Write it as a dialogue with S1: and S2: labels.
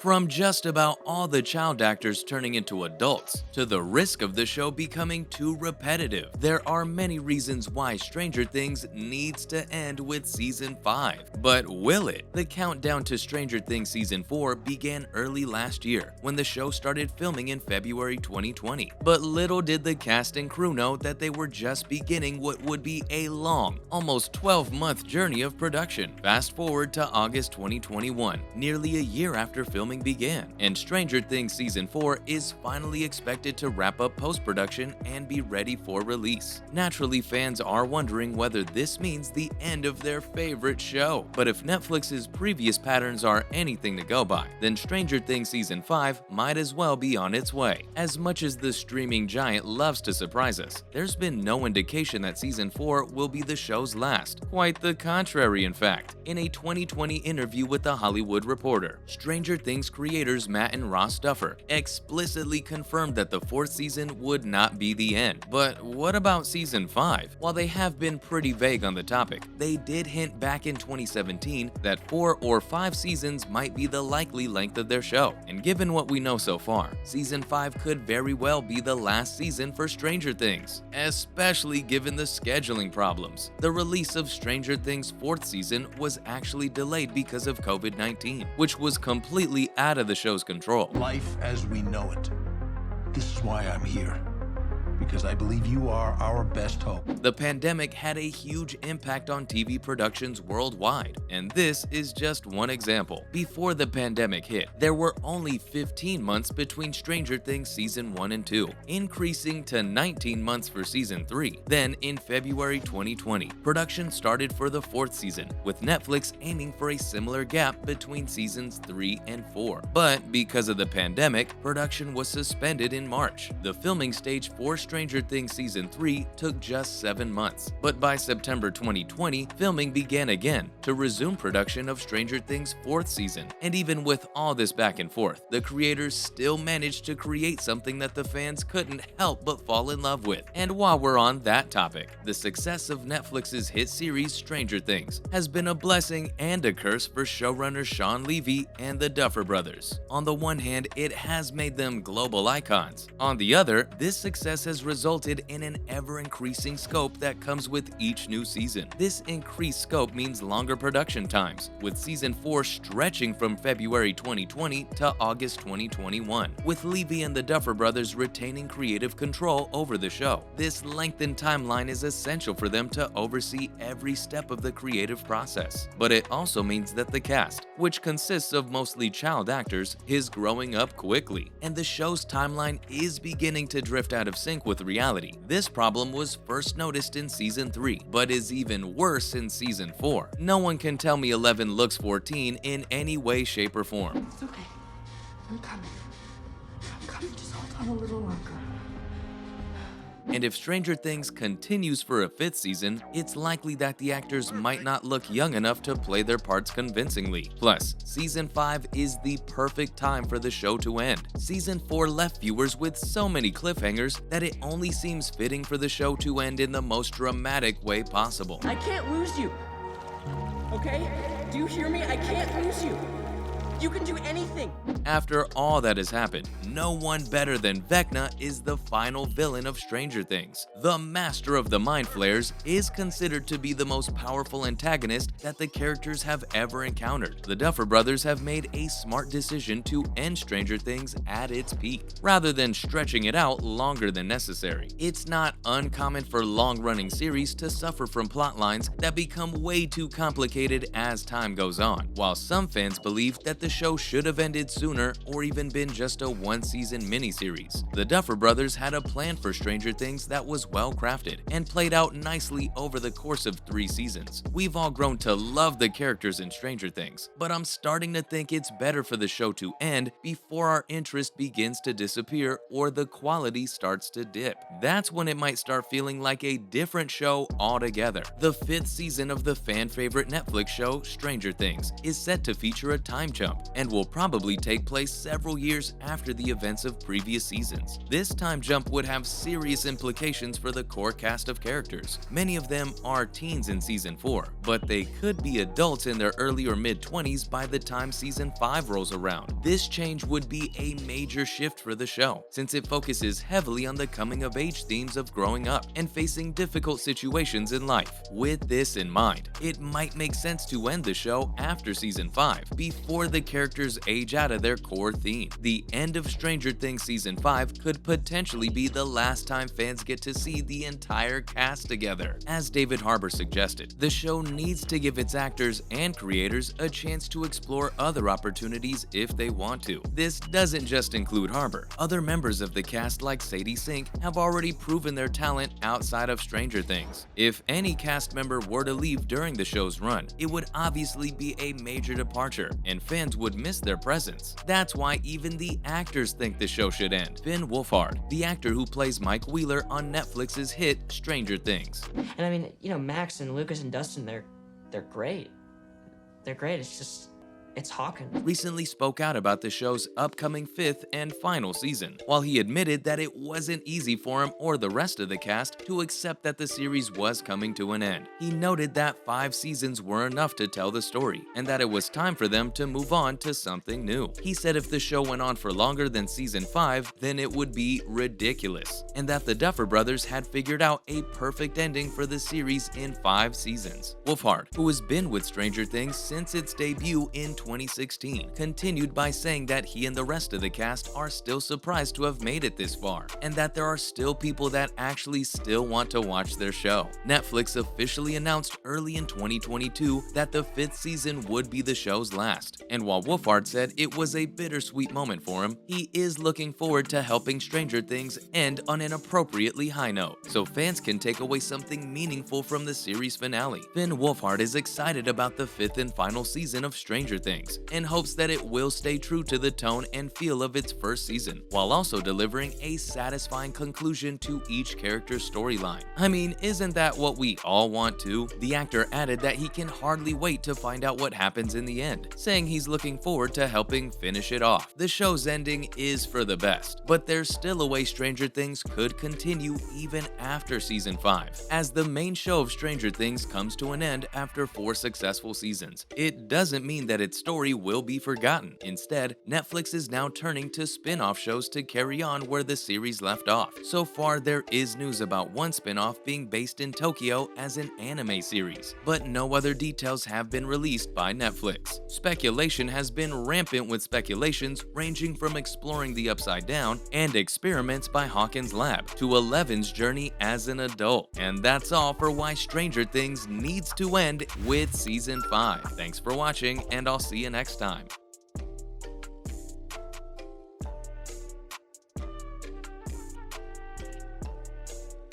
S1: From just about all the child actors turning into adults, to the risk of the show becoming too repetitive, there are many reasons why Stranger Things needs to end with Season 5. But will it? The countdown to Stranger Things Season 4 began early last year, when the show started filming in February 2020. But little did the cast and crew know that they were just beginning what would be a long, almost 12-month journey of production. Fast forward to August 2021, nearly a year after filming began, and Stranger Things Season 4 is finally expected to wrap up post-production and be ready for release. Naturally, fans are wondering whether this means the end of their favorite show. But if Netflix's previous patterns are anything to go by, then Stranger Things Season 5 might as well be on its way. As much as the streaming giant loves to surprise us, there's been no indication that Season 4 will be the show's last. Quite the contrary, in fact. In a 2020 interview with The Hollywood Reporter, Stranger Things creators Matt and Ross Duffer explicitly confirmed that the fourth season would not be the end. But what about Season 5? While they have been pretty vague on the topic, they did hint back in 2017 that 4 or 5 seasons might be the likely length of their show. And given what we know so far, Season 5 could very well be the last season for Stranger Things, especially given the scheduling problems. The release of Stranger Things' 4th season was actually delayed because of COVID-19, which was completely out of the show's control.
S2: Life as we know it. This is why I'm here. Because I believe you are our best hope.
S1: The pandemic had a huge impact on TV productions worldwide, and this is just one example. Before the pandemic hit, there were only 15 months between Stranger Things Season 1 and 2, increasing to 19 months for Season 3. Then, in February 2020, production started for the 4th season, with Netflix aiming for a similar gap between Seasons 3 and 4. But because of the pandemic, production was suspended in March. The filming stage for Stranger Things Season 3 took just 7 months, but by September 2020, filming began again to resume production of Stranger Things' 4th season. And even with all this back and forth, the creators still managed to create something that the fans couldn't help but fall in love with. And while we're on that topic, the success of Netflix's hit series Stranger Things has been a blessing and a curse for showrunner Sean Levy and the Duffer Brothers. On the one hand, it has made them global icons. On the other, this success has resulted in an ever-increasing scope that comes with each new season. This increased scope means longer production times, with Season 4 stretching from February 2020 to August 2021, with Levy and the Duffer Brothers retaining creative control over the show. This lengthened timeline is essential for them to oversee every step of the creative process. But it also means that the cast, which consists of mostly child actors, is growing up quickly, and the show's timeline is beginning to drift out of sync with reality. This problem was first noticed in Season 3, but is even worse in Season 4. No one can tell me 11 looks 14 in any way, shape, or form.
S3: It's okay. I'm coming. I'm coming. Just hold on a little longer.
S1: And if Stranger Things continues for a 5th season, it's likely that the actors might not look young enough to play their parts convincingly. Plus, Season 5 is the perfect time for the show to end. Season 4 left viewers with so many cliffhangers that it only seems fitting for the show to end in the most dramatic way possible.
S4: I can't lose you. Okay? Do you hear me? I can't lose you. You can do anything.
S1: After all that has happened, no one better than Vecna is the final villain of Stranger Things. The master of the Mind Flayers is considered to be the most powerful antagonist that the characters have ever encountered. The Duffer Brothers have made a smart decision to end Stranger Things at its peak, rather than stretching it out longer than necessary. It's not uncommon for long-running series to suffer from plot lines that become way too complicated as time goes on, while some fans believe that the show should have ended sooner or even been just a one-season miniseries. The Duffer Brothers had a plan for Stranger Things that was well crafted and played out nicely over the course of 3 seasons. We've all grown to love the characters in Stranger Things, but I'm starting to think it's better for the show to end before our interest begins to disappear or the quality starts to dip. That's when it might start feeling like a different show altogether. The 5th season of the fan-favorite Netflix show Stranger Things is set to feature a time jump. jump and will probably take place several years after the events of previous seasons. This time jump would have serious implications for the core cast of characters. Many of them are teens in Season 4, but they could be adults in their early or mid-20s by the time Season 5 rolls around. This change would be a major shift for the show, since it focuses heavily on the coming-of-age themes of growing up and facing difficult situations in life. With this in mind, it might make sense to end the show after Season 5, before the characters age out of their core theme. The end of Stranger Things Season 5 could potentially be the last time fans get to see the entire cast together. As David Harbour suggested, the show needs to give its actors and creators a chance to explore other opportunities if they want to. This doesn't just include Harbour. Other members of the cast like Sadie Sink have already proven their talent outside of Stranger Things. If any cast member were to leave during the show's run, it would obviously be a major departure, and fans would miss their presence. That's why even the actors think the show should end. Finn Wolfhard, the actor who plays Mike Wheeler on Netflix's hit Stranger Things.
S5: And I mean, Max and Lucas and Dustin, they're great. They're great. It's Hawkins.
S1: Recently spoke out about the show's upcoming 5th and final season. While he admitted that it wasn't easy for him or the rest of the cast to accept that the series was coming to an end, he noted that 5 seasons were enough to tell the story, and that it was time for them to move on to something new. He said if the show went on for longer than Season 5, then it would be ridiculous, and that the Duffer Brothers had figured out a perfect ending for the series in 5 seasons. Wolfhard, who has been with Stranger Things since its debut in 2016, continued by saying that he and the rest of the cast are still surprised to have made it this far, and that there are still people that actually still want to watch their show. Netflix officially announced early in 2022 that the 5th season would be the show's last, and while Wolfhard said it was a bittersweet moment for him, he is looking forward to helping Stranger Things end on an appropriately high note, so fans can take away something meaningful from the series finale. Finn Wolfhard is excited about the 5th and final season of Stranger Things, and hopes that it will stay true to the tone and feel of its first season, while also delivering a satisfying conclusion to each character's storyline. I mean, isn't that what we all want to? The actor added that he can hardly wait to find out what happens in the end, saying he's looking forward to helping finish it off. The show's ending is for the best, but there's still a way Stranger Things could continue even after Season 5, as the main show of Stranger Things comes to an end after 4 successful seasons. It doesn't mean that its story will be forgotten. Instead, Netflix is now turning to spin-off shows to carry on where the series left off. So far, there is news about one spin-off being based in Tokyo as an anime series, but no other details have been released by Netflix. Speculation has been rampant, with speculations ranging from exploring the Upside Down and experiments by Hawkins' lab to Eleven's journey as an adult. And that's all for why Stranger Things needs to end with Season 5. Thanks for watching, and I'll see you next time.